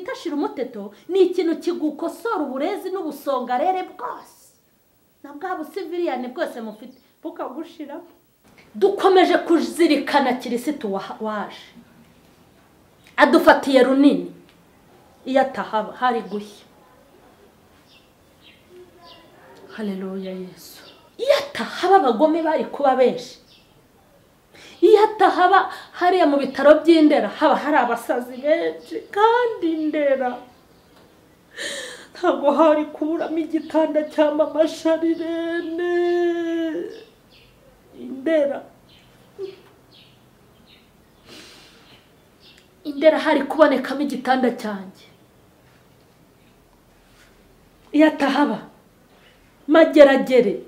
bita shira umuteto ni ikintu kigukosora uburezi n'ubusongarere bwose na bwa busiviliyani bwose mufite bukagushira. Dukomeje kuzirikana kirisitu waje adufatiye runini. Iyo atahaba hari gushya. Haleluya Yesu. Iyo atahaba abagome bari kuba benshi. Iyo atahaba hariya mu bitaro by'Indera haba hari abasazi benshi kandi Ndera ntabwo hari kuburamo igitanda cya mama Sharirene. Indera hari kubonekamo igitanda cyanjye. Iyo atahaba Mageragere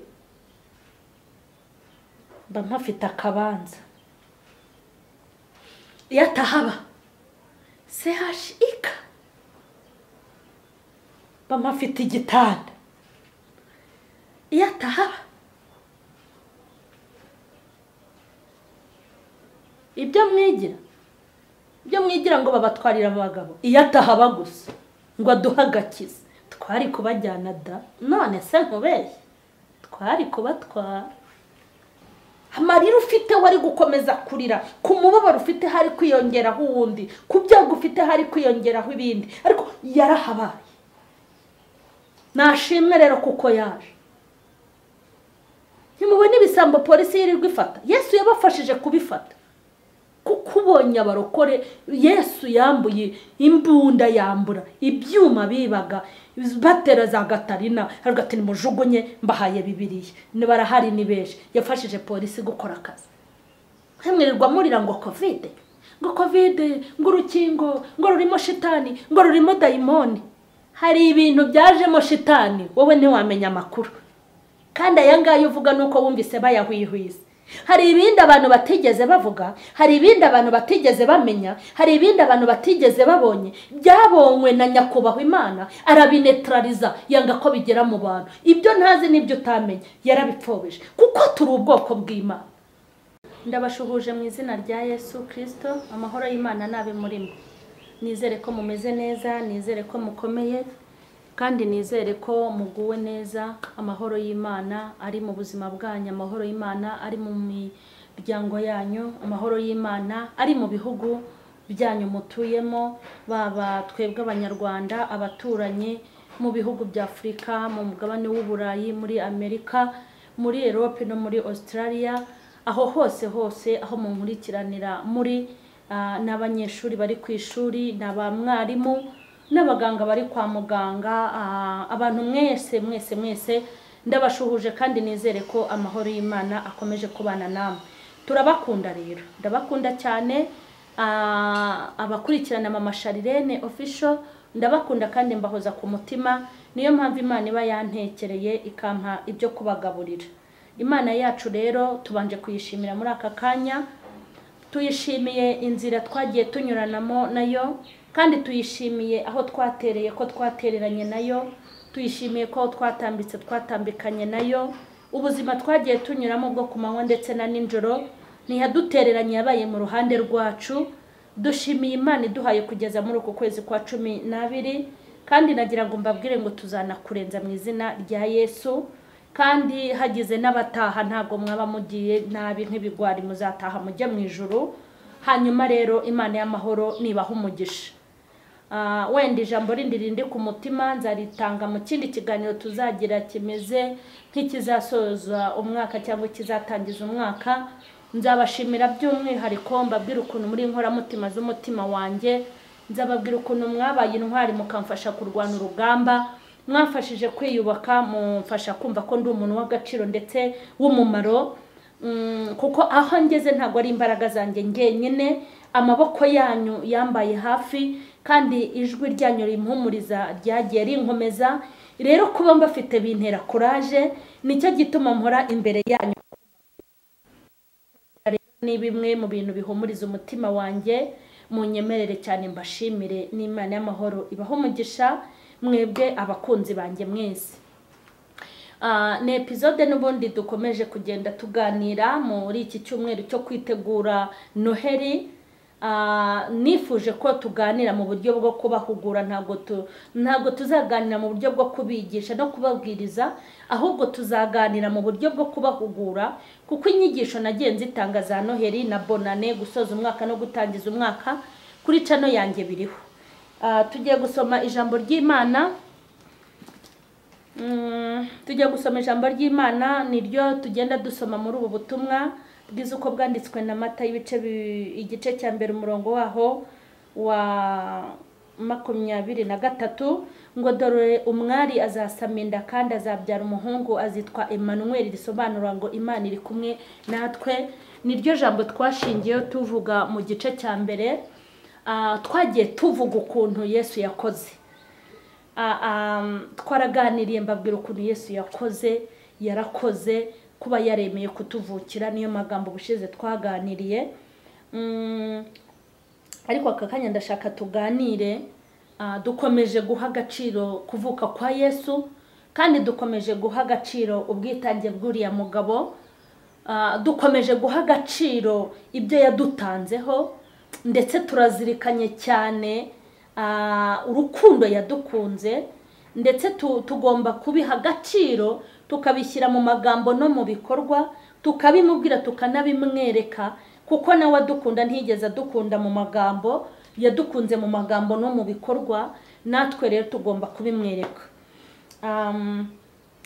mba mpafite akabanza. Iyo atahaba CHIK mba mpafite igitanda. Iyo atahaba ibyo mwigira ngo babatwarira abagabo. Iyo atahaba gusa ngo aduhagakize twari kubajyana da. None se nkubeshye twari kubatwara. Amarira ufite wari gukomeza kurira, ku mubabaro ufite hari kwiyongeraho uwundi, ku byago ufite hari kwiyongeraho ibindi, ariko yarahabaye. Nashimwe rero kuko yaje. Ntimubone ibisambo polisi yirirwa ifata. Yesu yabafashije kubifata. Kuko ubonye abarokore Yesu yambuye imbunda, yambura ibyuma bibaga batera za Gatarina, ariko ati nimujugunye mbahaye Bibiliya. Barahari ni benshi. Yafashije polisi gukora akazi. Hemwirirwa murira ngo covid, ngo urukingo, ngo rurimo shitani, ngo rurimo dayimoni. Hari ibintu byajemo shitani wowe ntiwamenya amakuru. Kandi aya ngaya uvuga nuko wumvise bayahwihwise. Hari ibindi abantu batigeze bavuga, hari ibindi abantu batigeze bamenya, hari ibindi abantu batigeze babonye, byabonywe na nyakubahwa Imana arabinetraliza yanga ko bigera mu bantu. Ibyo ntazi nibyo utamenye yarabipfobeje kuko turi ubwoko bw'Imana. Ndabashuhuje mu izina rya Yesu Kristo. Amahoro y'Imana nabe muri mwe. Nizere ko mumeze neza, nizere ko mukomeye, kandi nizere ko muguwe neza. Amahoro y'Imana ari mu buzima bwanyu, amahoro y'Imana ari mu miryango yanyu, amahoro y'Imana ari mu bihugu byanyu mutuyemo, baba twebwe abanyarwanda, abaturanye mu bihugu bya Afrika, mu mugabane w'Uburayi, muri Amerika, muri Europe no muri Australia. Aho hose aho munkurikiranira muri n'abanyeshuri bari ku ishuri, n'abamwarimu, n'abaganga bari kwa muganga, abantu mwese ndabashuhuje kandi nizere ko amahoro y'Imana akomeje kubana namwe. Turabakunda rero, ndabakunda cyane. Abakurikirana mama Sharirene official ndabakunda kandi mbahoza ku mutima. Niyo mpamvu Imana iba yantekereye ikampa ibyo kubagaburira. Imana yacu rero tubanje kuyishimira muri aka kanya. Tuyishimiye inzira twagiye tunyuranamo nayo, kandi tuyishimiye aho twatereye ko twatereranye nayo, tuyishimiye ko twatambitse twatambikanye nayo, ubuzima twagiye tunyuramo bwo kumanywa ndetse na ninjoro ntiyadutereranye, yabaye mu ruhande rwacu. Dushimiye Imana iduhaye kugeza muri uku kwezi kwa 12, kandi nagira ngo mbabwire ngo tuzanakurenza mu izina rya Yesu. Kandi hagize n'abataha ntago mwaba mugiye nabi nk'ibigwari, muzataha mujye mu ijuru. Hanyuma rero Imana y'amahoro nibaha umugisha. Wenda ijambo rindi ku mutima nzaritanga mu kindi kiganiro tuzagira kimeze nk'ikizasoza umwaka cyangwa kizatangiza umwaka. Nzabashimira by'umwihariko mbabwira ukuntu muri inkoramutima z'umutima wanjye, nzababwira ukuntu mwabaye intwari mukamfasha kurwana urugamba, mwafashije kwiyubaka, mumfasha kumva ko ndi umuntu w'agaciro ndetse w'umumaro. Kuko aho ngeze ntago ari imbaraga zanjye ngenyine, amaboko yanyu yambaye hafi, kandi ijwi ryanyu rimpumuriza ryagiye rinkomeza. Rero kuba mbafite bintera courage, nicyo gituma mpora imbere yanyu. Ni bimwe mu bintu bihumuriza umutima wanjye. Munyemerere cyane mbashimire. N'Imana y'amahoro ibaho umugisha mwebwe abakunzi banjye mwese. Ni episode n'ubundi dukomeje kugenda tuganira muri iki cyumweru cyo kwitegura Noheli. nifuje ko tuganira mu buryo bwo kubahugura, ntabwo tuzaganira mu buryo bwo kubigisha no kubabwiriza, ahubwo tuzaganira mu buryo bwo kubahugura, kuko inyigisho nagiye nzitanga za Noheli na Bonane, gusoza umwaka no gutangiza umwaka, kuri cano yanjye biriho. Tugiye gusoma ijambo ry'Imana. Tugiye gusoma ijambo ry'Imana, niryo tugenda dusoma muri ubu butumwa bwiza uko bwanditswe na Mata igice cya mbere umurongo waho wa 23, ngo dore umwari azasama inda kandi azabyara umuhungu, azitwa Emmanuel, risobanura ngo Imana iri kumwe natwe. Niryo jambo twashingiyeho tuvuga mu gice cya mbere. Twagiye tuvuga ukuntu Yesu yakoze. Twaraganiriye mbabwira ukuntu Yesu yarakoze kuba yaremeye kutuvukira, niyo magambo bushize twaganiriye. Ariko aka kanya ndashaka tuganire, dukomeje guha agaciro kuvuka kwa Yesu, kandi dukomeje guha agaciro ubwitange bw'uriya mugabo, dukomeje guha agaciro ibyo yadutanzeho, ndetse turazirikanye cyane urukundo yadukunze, ndetse tugomba kubiha agaciro, tukabishyira mu magambo no mu bikorwa, tukabimubwira tukanabimwereka, kuko nawe adukunda ntigeze adukunda mu magambo, yadukunze mu magambo no mu bikorwa, natwe rero tugomba kubimwereka.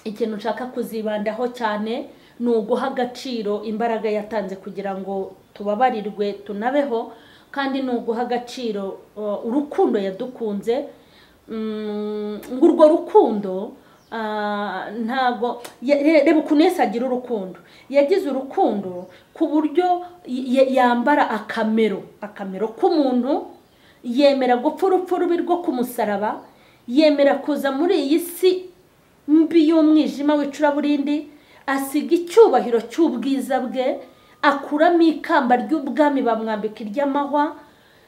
Ikintu nshaka kuzibandaho cyane ni uguha agaciro imbaraga yatanze kugira ngo tubabarirwe tunabeho, kandi ni uguha agaciro urukundo yadukunze. Urwo rukundo ntago reba ukuntu Yesu agira urukundo. Yagize urukundo ku buryo yambara akamero k'umuntu, yemera gupfa urupfu rubi rwo ku musaraba, yemera kuza muri iyi si mbi y'umwijima w'icuraburindi, asiga icyubahiro cy'ubwiza bwe, akuramo ikamba ry'ubwami bamwambika iry'amahwa,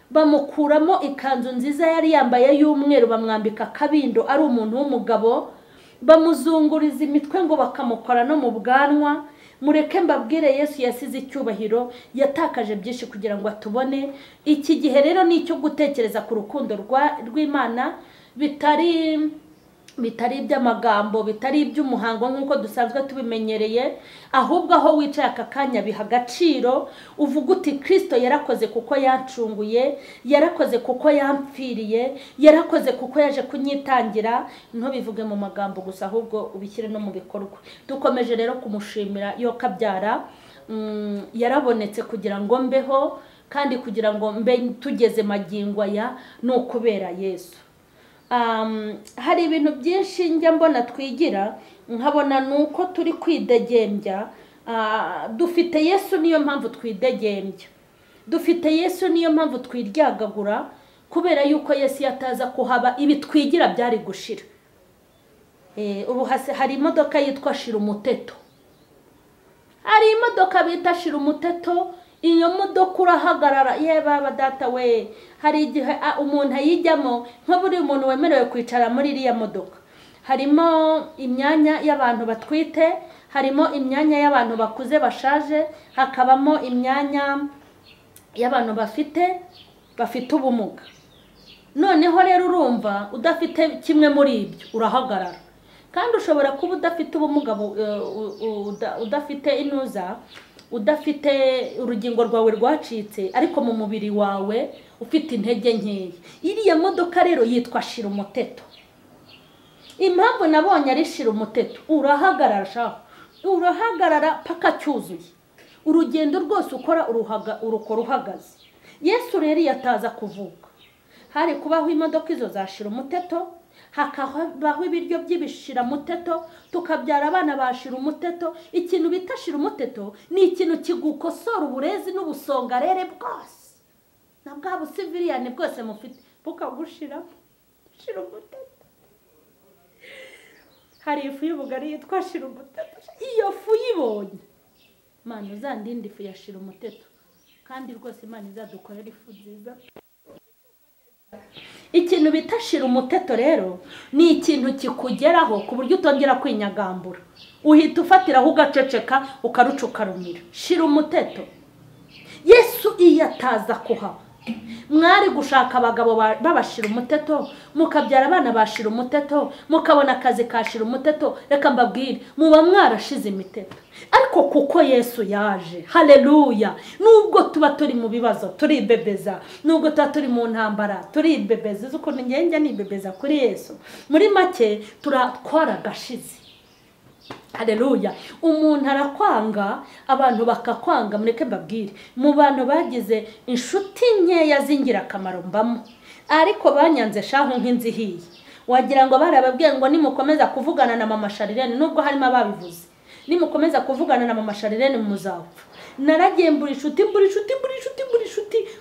bamukuramo ikanzu nziza yari yambaye y'umweru bamwambika akabindo ari umuntu w'umugabo, bamuzunguriza imitwe ngo bakamukora no mu bwanwa. Mureke mbabwire, Yesu yasize icyubahiro, yatakaje byinshi kugira ngo atubone. Iki gihe rero ni icyo gutekereza ku rukundo rw'Imana, bitari iby'amagambo, bitari iby'umuhango nk'uko dusanzwe tubimenyereye, ahubwo aho wicaye aka kanya biha agaciro, uvuga uti Kristo yarakoze kuko yancunguye, yarakoze kuko yampfiriye, yarakoze kuko yaje kunyitangira. Ntubivuge mu magambo gusa, ahubwo ubishyire no mu bikorwa. Dukomeje rero kumushimira yo kabyara, yarabonetse kugira ngo mbeho, kandi kugira ngo mbe tugeze magingo aya ni ukubera Yesu. Hari ibintu byinshi njya mbona twigira, nkabona nuko turi kwidegembya. Dufite Yesu niyo mpamvu twidegembya, dufite Yesu niyo mpamvu twiryagagura, kubera yuko Yesu yataza kuhaba ibi twigira byari gushira. Ubu hari imodoka yitwa Shira Umuteto, hari imodoka bita Shira Umuteto. Iyo modoka urahagarara, ye baba data we, hari igihe umuntu ayijyamo, nko buri umuntu wemerewe kwicara muri iriya modoka. Harimo imyanya y'abantu batwite, harimo imyanya y'abantu bakuze bashaje, hakabamo imyanya y'abantu bafite ubumuga. Noneho rero urumva udafite kimwe muri ibyo urahagarara, kandi ushobora kuba udafite ubumuga, udafite inuza, udafite urugingo rwawe rwacitse, ariko mu mubiri wawe ufite intege nkeya. Iriya modoka rero yitwa Shira Umuteto. Impamvu nabonye ari Shira Umuteto, urahagarara paka cyuzuye, urugendo rwose ukora urukora uhagaze. Yesu rero yataza kuvuka, hari kubaho imodoka izo za Shira Umuteto, hakabaho ibiryo by'ibishira muteto, tukabyara abana bashira umuteto. Ikintu bita Shira Umuteto ni ikintu kigukosora uburezi n'ubusongarere bwose, na bwa busiviliyane bwose mufite bukagushira. Shira Umuteto, hari ifu y'ubugari yitwa Shira Umuteto. Iyo fu yibonye, Mana uzandinde ifu ya Shira Umuteto, kandi rwose Imana izadukorera ifu nziza. Ikintu bita Shira Umuteto rero ni ikintu kikugeraho ku buryo utongera kwinyagambura, uhita ufatiraho ugaceceka ukaruca ukarumira. Shira Umuteto. Yesu iyo ataza kuhaba mwari gushaka abagabo babashira umuteto, mukabyara abana bashira umuteto, mukabona akazi kashira umuteto. Reka mbabwire, muba mwarashize imiteto. Ariko kuko Yesu yaje, haleluya, nubwo tuba turi mu bibazo turibebeza, nubwo tuba turi mu ntambara turibebeza, uko njye nibebeza kuri Yesu. Muri make turatwara gashize. Haleluya. Umuntu arakwanga, abantu bakakwanga. Mureke mbabwire, mu bantu bagize inshuti nkeya z'ingirakamaro mbamo, ariko banyanze shaho nk'inzihiye. Wagira ngo barababwiye ngo nimukomeza kuvugana na mama Sharirene, nubwo harimo ababivuze, nimukomeza kuvugana na mama Sharirene muzapfa. Naragiye mbura inshuti,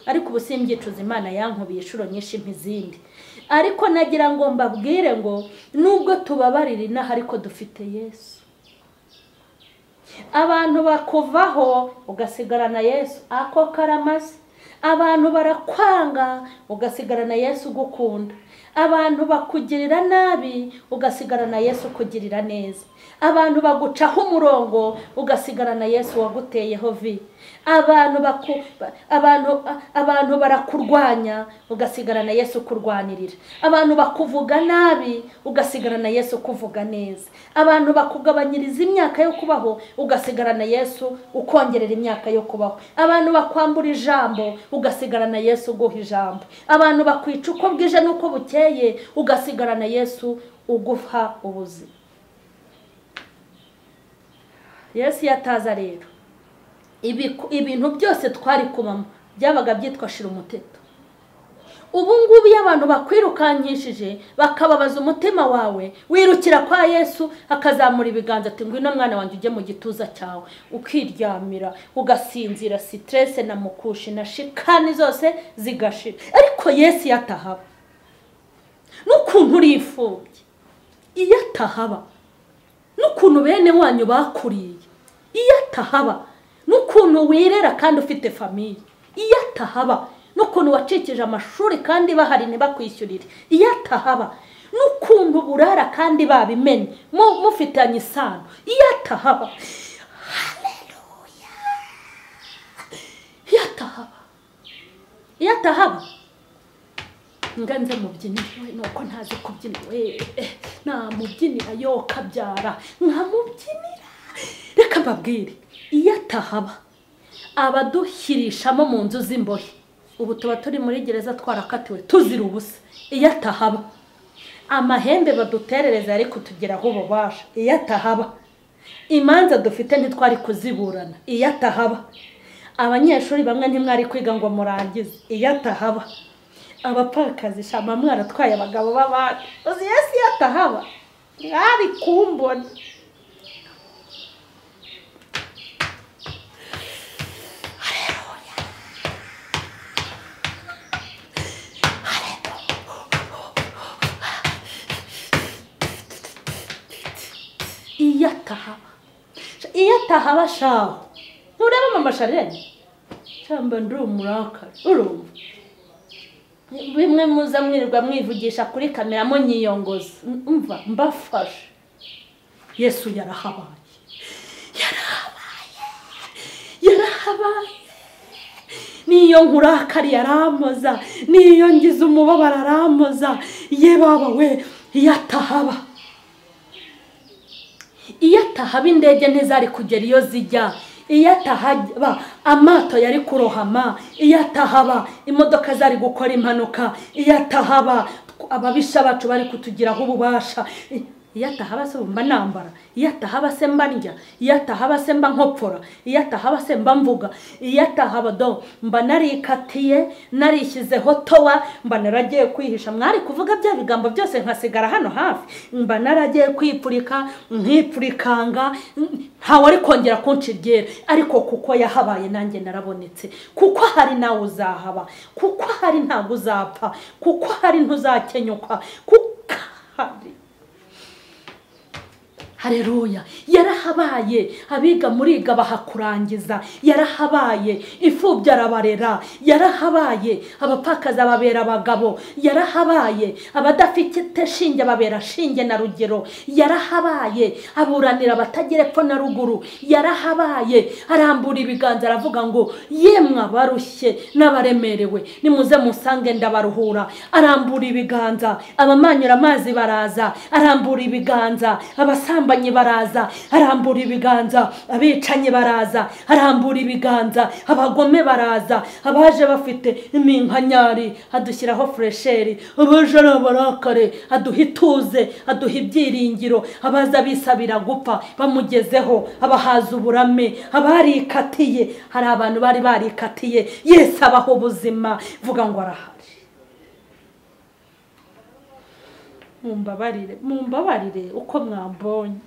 ariko ubu simbyicuza, Imana yankubiye inshuro nyinshi nk'izindi. Ariko nagira ngo mbabwire ngo nubwo tubabarira inaha, ariko dufite Yesu. Abantu bakuvaho ugasigarana Yesu, ako karamaze. Abantu barakwanga ugasigarana Yesu ugukunda. Abantu bakugirira nabi ugasigarana Yesu kugirira neza. Abantu bagucaho umurongo ugasigarana Yesu waguteyeho vi. Abantu barakurwanya ugasigarana Yesu kurwanirira. Abantu bakuvuga nabi ugasigarana Yesu kuvuga neza. Abantu bakugabanyiriza imyaka yo kubaho ugasigarana Yesu ukongerera imyaka yo kubaho. Abantu bakwambura ijambo ugasigarana Yesu uguha ijambo. Abantu bakwica uko bwije nuko bukeye ugasigarana Yesu uguha ubuzima. Yesu yataza rero, ibintu byose twari kubamo byabaga byitwa shira umuteto. Ubu ngubu iyo abantu bakwirukankishije bakababaza umutima wawe, wirukira kwa Yesu akazamura ibiganza ati ngwino mwana wanjye ujye mu gituza cyawe, ukiryamira ugasinzira, stress na mukushi na shikani zose zigashira. Ariko Yesu yatahaba, n'ukuntu urifubye iyo atahaba, n'ukuntu bene wanyu bakuriye iyo atahaba, n'ukuntu wirera kandi ufite famiye iyo atahaba, n'ukuntu wacikije amashuri kandi bahari ntibakwishyurire iyo atahaba, n'ukuntu burara kandi babimenye mufitanye isano iyo atahaba. Haleluya. Iyo atahaba nganze mubyinire nuko ntazi kubyina namubyinira yo kabyara nkamubyinira. Reka mbabwire, iyo atahaba abaduhirishamo mu nzu z'imbohe, ubu tuba turi muri gereza twarakatiwe tuzira ubusa. Iyo atahaba amahembe baduterereza ari kutugeraho ububasha. Iyo atahaba imanza dufite ntitwari kuziburana. Iyo atahaba abanyeshuri bamwe ntimwari kwiga ngo murangize. Iyo atahaba abapakazi shama mwaratwaye abagabo b'abandi. Uzi Yesu iyo atahaba mwari kumbona. Iyo atahaba shaho ntureba mama Sharirene shamba ndi umurakari. Urumva bimwe muza mwirirwa mwivugisha kuri kamera munyiyongoza, umva mbafashe. Yesu yarahabaye. Niyo nkurakari yaramoza, niyo ngize umubabaro aramoza. Ye baba we, iyo atahaba indege ntizari kugera iyo zijya. Iyo atahaba amato yari kurohama. Iyo atahaba imodoka zari gukora impanuka. Iyo atahaba ababisha bacu bari kutugiraho ububasha. Iyo atahaba se mba nambara. Iyo atahaba se mba ndya. Iyo atahaba se mba nkopfora. Iyo atahaba se mba mvuga. Iyo atahaba do mba narikatiye, narishyizeho towa, mba naragiye kwihisha. Mwari kuvuga bya bigambo byose nkasigara hano hafi. Mba naragiye kwipurika, nkipurikanga, ntawe ari kongera kunshigera. Ariko kuko yahabaye nanjye narabonetse. Kuko hari nawe uzahaba. Kuko hari ntabwo uzapfa. Kuko hari ntuzakenyuka. Kuko hari Haleluya, yarahabaye abiga muriga bahakurangiza, yarahabaye imfubyi arabarera, yarahabaye abapfakaza babera abagabo, yarahabaye abadafite shinge babera shinge na rugero, yarahabaye aburanira abatagira epfo na ruguru, yarahabaye arambura ibiganza aravuga ngo yemwe abarushye n'abaremerewe nimuze musange ndabaruhura. Arambura ibiganza, abamanyura amazi baraza, arambura ibiganza, abasambanyi baraza, arambura ibiganza, abicanye baraza, arambura ibiganza, abagome baraza, abaje bafite iminkanyari adushyiraho fresheri, abaje ari abarakare aduha ituze, aduha ibyiringiro, abaza bisabira gupfa bamugezeho, abahaza uburame, abarikatiye. Hari abantu bari barikatiye, Yesu abaho ubuzima. Vuga ngo arahari. Mumbabarire uko mwambonye.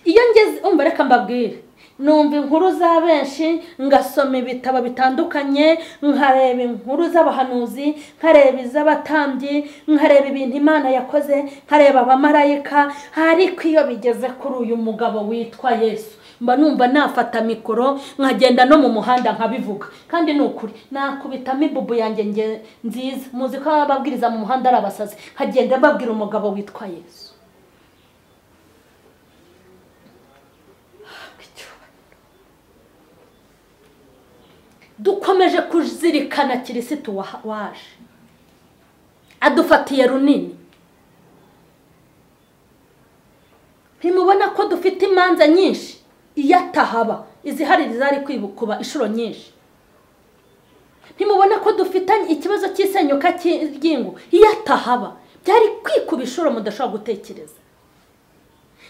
Iyo ngeze umva reka mbabwire, numva inkuru za benshi, ngasoma ibitabo bitandukanye, nkareba inkuru z'abahanuzi, nkareba iz'abatambyi, nkareba ibintu Imana yakoze, nkareba abamarayika. Ariko iyo bigeze kuri uyu mugabo witwa Yesu, mba numva nafata mikoro nkagenda no mu muhanda nkabivuga. Kandi nukuri nakubitamo ibubu yanjye nziza, muzi ko ababwiriza mu muhanda ari abasazi, nkagenda babwira umugabo witwa Yesu. Dukomeje kuzirikana Kirisitu waje, adufatiye runini. Ntimubona ko dufite imanza nyinshi? Iyo atahaba izihari zari kwibukuba inshuro nyinshi. Ntimubona ko dufitanye ikibazo cy'isenyuka cy'ingingo? Iyo atahaba byari kwikuba inshuro mudashobora gutekereza.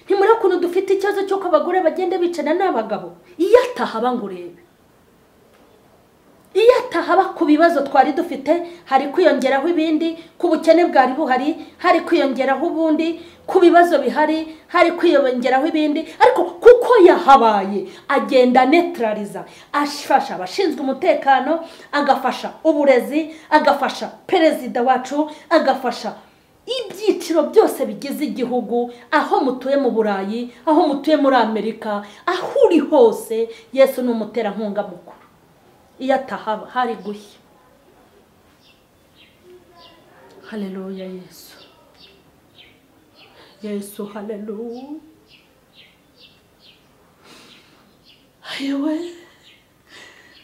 Ntimubona ko dufite ikibazo cyo ko abagore bagenda bicana n'abagabo? Iyo atahaba ngo urebe. Iyo atahaba ku bibazo twari dufite hari kwiyongeraho ibindi, ku bukene bwari buhari hari kwiyongeraho ubundi, ku bibazo bihari hari kwiyongeraho ibindi. Ariko kuko yahabaye agenda neutraliza, afasha abashinzwe umutekano, agafasha uburezi, agafasha perezida wacu, agafasha ibyiciro byose bigize igihugu. Aho mutuye mu Burayi, aho mutuye muri Amerika, aho uri hose, Yesu ni umuterankunga mukuru. Iyo atahaba hari gushya. Haleluya Yesu. Yesu haleluya. Ayewe,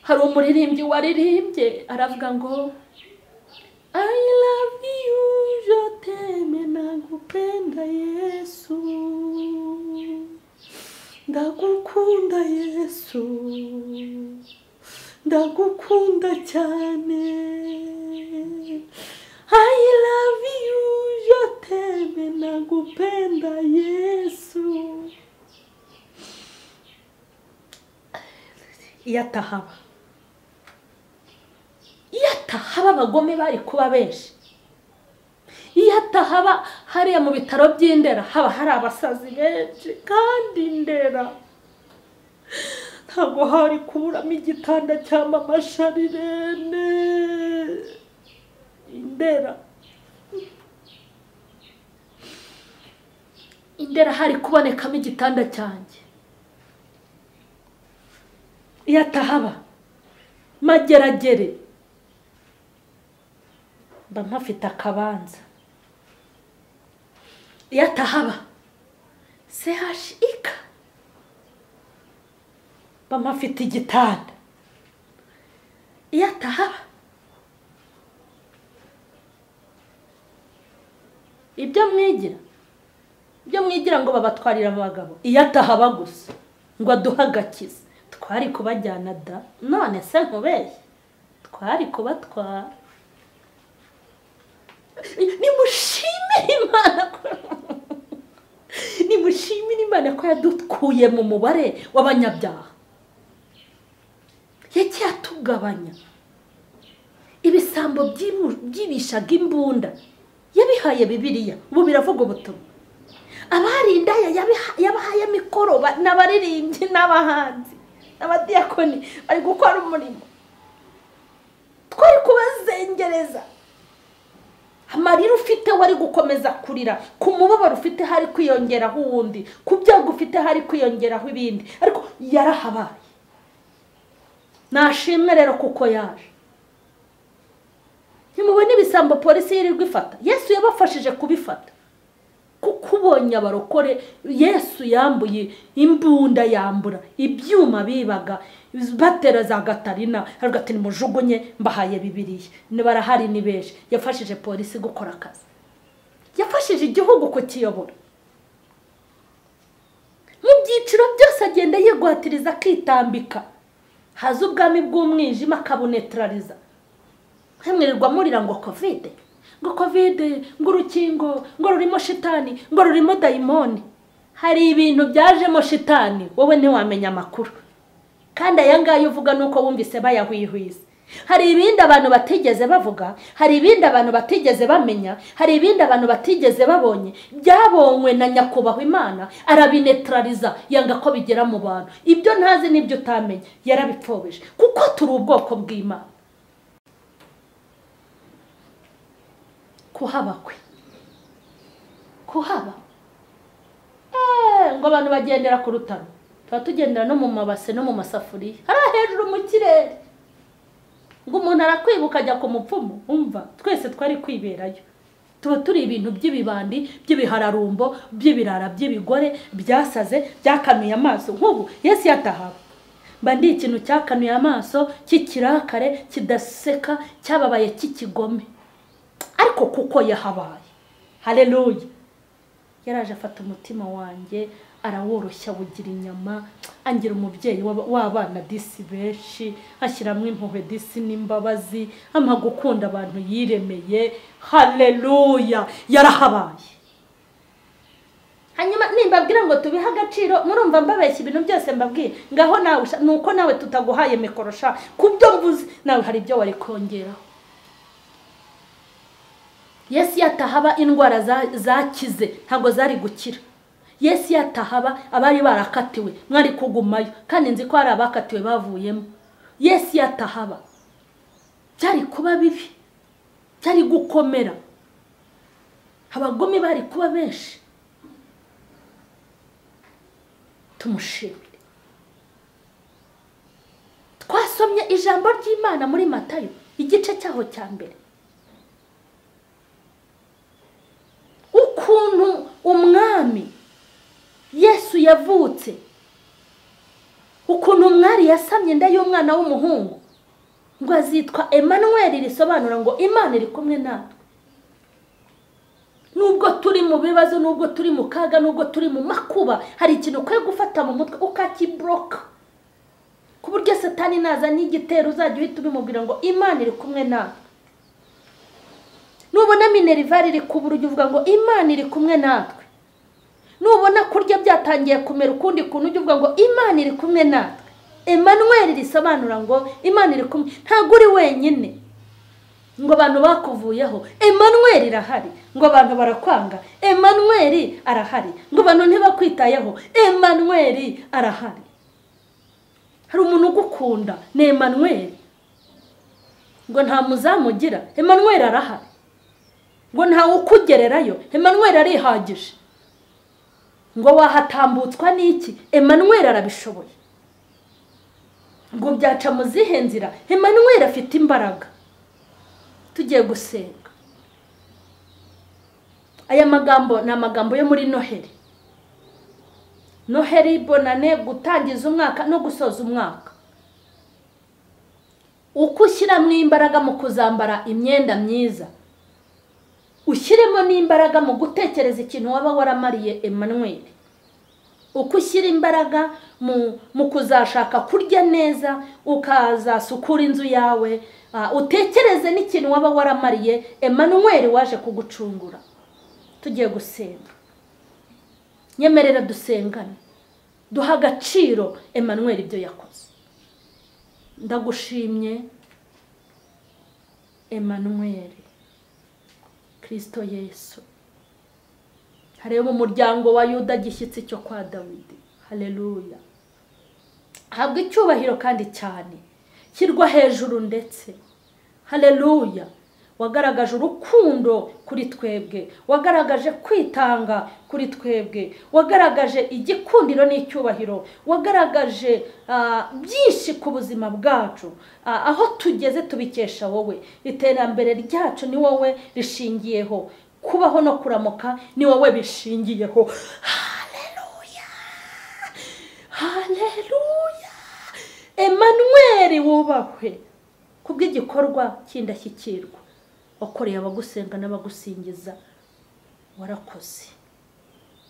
hari umuririmbyi waririmbye aravuga ngo I love you, je t'aime, nakupenda Yesu, ndagukunda Yesu, ndagukunda cyane. I love you, je t'aime, nakupenda Yesu. Iyo atahaba abagome bari kuba benshi. Iyo atahaba hariya mu bitaro by'Indera haba hari abasazi benshi. Kandi Indera ntabwo hari kuburamo igitanda cya Mama Sharirene. Indera hari kubonekamo igitanda cyanjye. Iyo atahaba Mageragere mba mpafite akabanza. Iyo atahaba CHIK mba mpafite igitanda. Iyo atahaba ibyo mwigira ngo babatwarira abagabo. Iyo atahaba gusa ngo aduhagakize, twari kubajyana da. None se nkubeshye, twari kubatwara. Nimushimire Imana ko yadukuye mu mubare w'abanyabyaha, yagiye atugabanya. Ibisambo byibishaga imbunda yabihaye Bibiliya, ubu biravuga ubutumwa. Abari indaya yabahaye mikoro, n'abaririmbyi n'abahanzi n'abadiyakoni bari gukora umurimo. Twari kubazengereza amarira ufite wari gukomeza kurira, ku mubabaro ufite hari kwiyongeraho uwundi, ku byago ufite hari kwiyongeraho ibindi, ariko yarahabaye. Nashimwe rero kuko yaje. Ntimubone ibisambo polisi yirirwa ifata, Yesu yabafashije kubifata. Kuko ubonye abarokore, Yesu yambuye imbunda, yambura ibyuma bibaga batera za Gatarina, aravuga ati nimujugunye mbahaye Bibiliya. Barahari ni benshi. Yafashije polisi gukora akazi, yafashije igihugu kukiyobora. Mu byiciro byose agenda yiguhatiriza akitambika. Haza ubwami bw'umwijima akabunetraliza. Hemwirirwa murira ngo covid, ngo urukingo, ngo rurimo shitani, ngo rurimo dayimoni. Hari ibintu byajemo shitani, wowe ntiwamenya amakuru. Kandi aya ngaya uvuga nuko wumvise bayahwihwiza. Hari ibindi abantu batigeze bavuga, hari ibindi abantu batigeze bamenya, hari ibindi abantu batigeze babonye, byabonywe na nyakubahwa Imana, arabinetraliza, yanga ko bigera mu bantu. Ibyo ntazi nibyo utamenye, yarabipfobeje, kuko turi ubwoko bw'Imana. Kuhaba ngo abantu bagendera ku rutaro, tuba tugendera no mu mabase no mu masafuriya, hari hejuru mu kirere. Ngo umuntu arakwibuka ajya ku mupfumu, umva twese twari kwiberayo. Tuba turi ibintu by'ibibandi, by'ibihararumbo, by'ibirara, by'ibigore byasaze, byakanuye amaso. Nk'ubu Yesu yatahaba, mba ndi ikintu cyakanuye amaso, cy'ikirakare, kidaseka, cyababaye, cy'ikigome. Ariko kuko yahabaye, haleluya, yaraje afata umutima wanjye araworoshya bugira inyama, angira umubyeyi w'abana disi benshi, ashyiramo impuhwe disi n'imbabazi, ampa gukunda abantu yiremeye. Haleluya, yarahabaye. Hanyuma nimbabwira ngo tubihe agaciro, murumva mbabeshya ibintu byose mbabwiye. Ngaho nawe nuko nawe tutaguhaye mikorosha kubyo mvuze, nawe hari ibyo wari kongeraho. Yesu yatahaba indwara zakize ntago zari gukira. Yesu yatahaba abari barakatiwe mwari kugumayo, kandi nzi ko hari abakatiwe bavuyemo. Yesu yatahaba byari kuba bibi, byari gukomera, abagome bari kuba benshi. Tumushimire. Twasomye ijambo ry'Imana muri Matayo igice cyaho cya mbere, ukuntu umwami Yesu yavutse, ukuntu umwari yasamye inda y'umwana w'umuhungu, ngo azitwa Emmanuel, risobanura ngo Imana iri kumwe natwe. Nubwo turi mu bibazo, nubwo turi mu kaga, nubwo turi mu makuba, hari ikintu ukwiye gufata mu mutwe ukakibroka, ku buryo Satani naza n'igitero uzajya uhita ubimubwira ngo Imana iri kumwe natwe. Nubona minerivare iri kubura ujya uvuga ngo Imana iri kumwe natwe. Nubona kurya byatangiye kumera ukundi kuntu ujya uvuga ngo Imana iri kumwe natwe. Emmanuel risobanura ngo Imana iri kumwe, ntago uri wenyine ngo abantu bakuvuyeho. Emmanuel irahari, ngo abantu barakwanga. Emmanuel arahari, ngo abantu ntibakwitayeho. Emmanuel arahari. Hari umuntu ugukunda, ni Emmanuel. Ngo nta muzamugira, Emmanuel arahari. Ngo nta ukugererayo, Emmanuel arihagije. Ngo wahatambutswa n'iki, Emmanuel arabishoboye. Ngo byaca mu zihe nzira, Emmanuel afite imbaraga. Tugiye gusenga. Aya magambo ni amagambo yo muri Noheli. Noheli, bonane, gutangiza umwaka no gusoza umwaka. Uko ushyiramo imbaraga mu kuzambara imyenda myiza, ushyiremo n'imbaraga mu gutekereza ikintu waba waramariye Emmanuel. Uko ushyira imbaraga mu kuzashaka kurya neza, ukazasukura inzu yawe, utekereze n'ikintu waba waramariye Emmanuel waje kugucungura. Tugiye gusenga. Nyemerera dusengane, duha agaciro Emmanuel ibyo yakoze. Ndagushimye Emmanuel, Kristo Yesu. Hareba umuryango wa Yuda gishyitsi cyo kwa Dawidi. Haleluya. Habwa icyubahiro kandi cyane, kirwa hejuru ndetse. Haleluya. wagaragaje urukundo kuri twebwe, wagaragaje kwitanga kuri twebwe, wagaragaje igikundiro n'icyubahiro, wagaragaje byinshi ku buzima bwacu. Aho tugeze tubikesha wowe, iterambere ryacu ni wowe rishingiyeho, kubaho no kuramuka ni wowe bishingiyeho. Haleluya, haleluya. Emmanuel wubahwe kubw'igikorwa cy'indashyikirwa wakoreye abagusenga n'abagusingiza. Warakoze,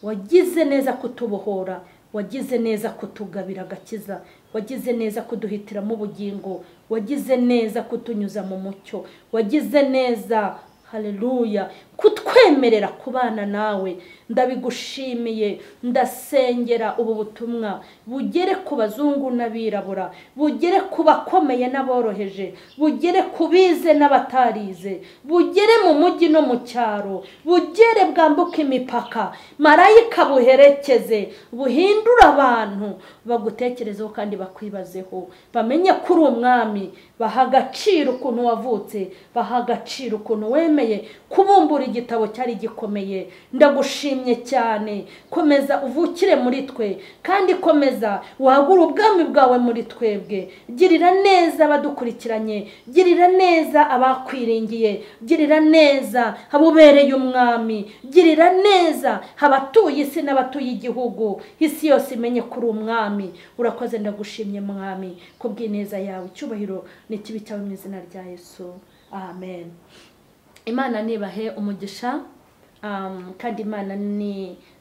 wagize neza kutubohora, wagize neza kutugabira agakiza, wagize neza kuduhitiramo ubugingo, wagize neza kutunyuza mu mucyo, wagize neza, haleluya, kutwemerera kubana nawe. Ndabigushimiye, ndasengera ubu butumwa bugere ku bazungu n'abirabura, bugere ku bakomeye n'aboroheje, bugere ku bize n'abatarize, bugere mu mujyi no mu cyaro, bugere bwambuka imipaka. Marayika buherekeze, buhindura abantu bagutekerezeho kandi bakwibazeho, bamenye ko uri umwami, baha agaciro ukuntu wavutse, baha agaciro ukuntu wemeye kubumbura igitabo cyari gikomeye. Ndagushimye cyane, komeza uvukire muri twe kandi komeza wagura ubwami bwawe muri twebwe. Girira neza abadukurikiranye, girira neza abakwiringiye, girira neza abubereye umwami, girira neza abatuye isi n'abatuye igihugu, isi yose imenye kuri umwami. Urakoze, ndagushimye mwami kubw'ineza yawe, icyubahiro n'ikibi cyawe mu izina rya Yesu, amen. Imana nibahe umugisha, kandi Imana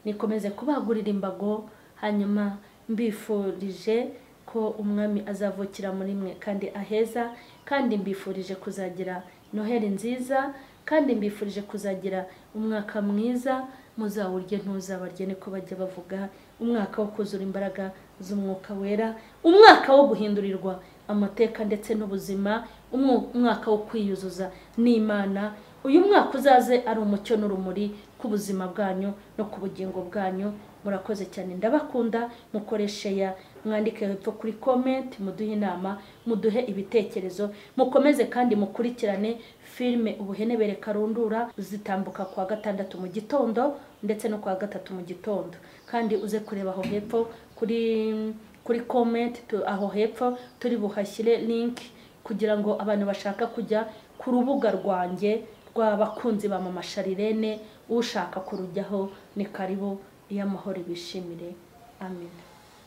nikomeze kubagurira imbago. Hanyuma mbifurije ko umwami azavukira muri mwe kandi aheza, kandi mbifurije kuzagira Noheli nziza, kandi mbifurije kuzagira umwaka mwiza, muzawurye ntuzabarye niko bajya bavuga, umwaka wo kuzura imbaraga z'umwuka wera, umwaka wo guhindurirwa amateka ndetse n'ubuzima, umwaka wo kwiyuzuza n'Imana. Uyu mwaka uzaze ari umucyo n'urumuri ku buzima bwanyu no ku bugingo bwanyu. Murakoze cyane, ndabakunda. Mukoreshe ya mwandike hepfo kuri comment, muduhe inama, muduhe ibitekerezo, mukomeze kandi mukurikirane filme Ubuhenebere Karundura zitambuka kwa gatandatu mu gitondo ndetse no kwa gatatu mu gitondo. Kandi uze kureba aho hepfo kuri comment, aho hepfo turi buhashyire link kugira ngo abantu bashaka kujya ku rubuga rwanjye rw'abakunzi ba Mama Sharirene, ushaka kurujyaho ni karibu. Iy'amahoro bishimire, amen.